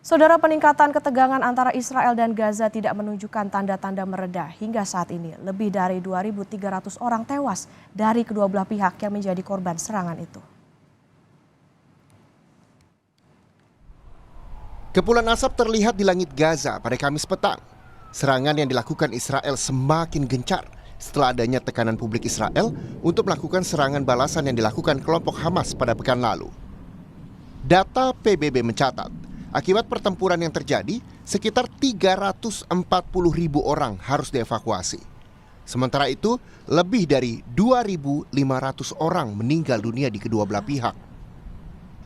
Saudara, peningkatan ketegangan antara Israel dan Gaza tidak menunjukkan tanda-tanda mereda hingga saat ini. Lebih dari 2.300 orang tewas dari kedua belah pihak yang menjadi korban serangan itu. Kepulan asap terlihat di langit Gaza pada Kamis petang. Serangan yang dilakukan Israel semakin gencar setelah adanya tekanan publik Israel untuk melakukan serangan balasan yang dilakukan kelompok Hamas pada pekan lalu. Data PBB mencatat, akibat pertempuran yang terjadi, sekitar 340.000 orang harus dievakuasi. Sementara itu, lebih dari 2.500 orang meninggal dunia di kedua belah pihak.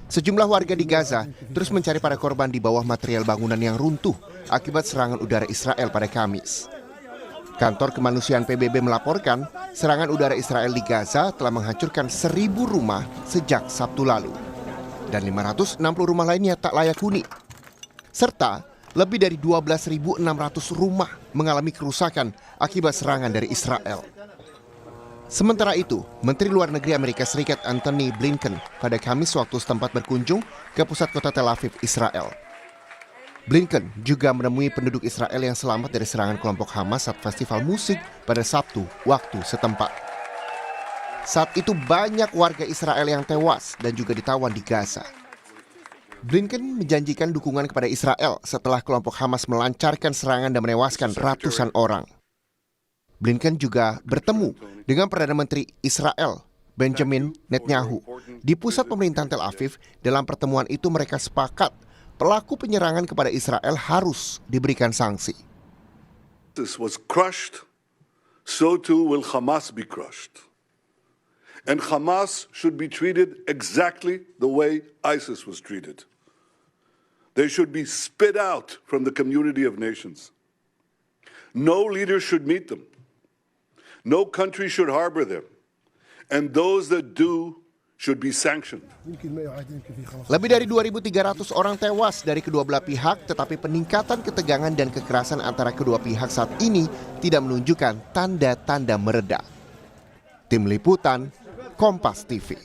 Sejumlah warga di Gaza terus mencari para korban di bawah material bangunan yang runtuh akibat serangan udara Israel pada Kamis. Kantor Kemanusiaan PBB melaporkan serangan udara Israel di Gaza telah menghancurkan 1.000 rumah sejak Sabtu lalu. Dan 560 rumah lainnya tak layak huni. Serta lebih dari 12.600 rumah mengalami kerusakan akibat serangan dari Israel. Sementara itu, Menteri Luar Negeri Amerika Serikat Antony Blinken pada Kamis waktu setempat berkunjung ke pusat kota Tel Aviv, Israel. Blinken juga menemui penduduk Israel yang selamat dari serangan kelompok Hamas saat festival musik pada Sabtu waktu setempat. Saat itu banyak warga Israel yang tewas dan juga ditawan di Gaza. Blinken menjanjikan dukungan kepada Israel setelah kelompok Hamas melancarkan serangan dan menewaskan ratusan orang. Blinken juga bertemu dengan Perdana Menteri Israel, Benjamin Netanyahu, di pusat pemerintahan Tel Aviv. Dalam pertemuan itu mereka sepakat pelaku penyerangan kepada Israel harus diberikan sanksi. This was crushed, so too will Hamas be crushed. And Hamas should be treated exactly the way ISIS was treated. They should be spit out from the community of nations. No leader should meet them. No country should harbor them. And those that do should be sanctioned. Lebih dari 2.300 orang tewas dari kedua belah pihak, tetapi peningkatan ketegangan dan kekerasan antara kedua pihak saat ini tidak menunjukkan tanda-tanda mereda. Tim Liputan, Kompas TV.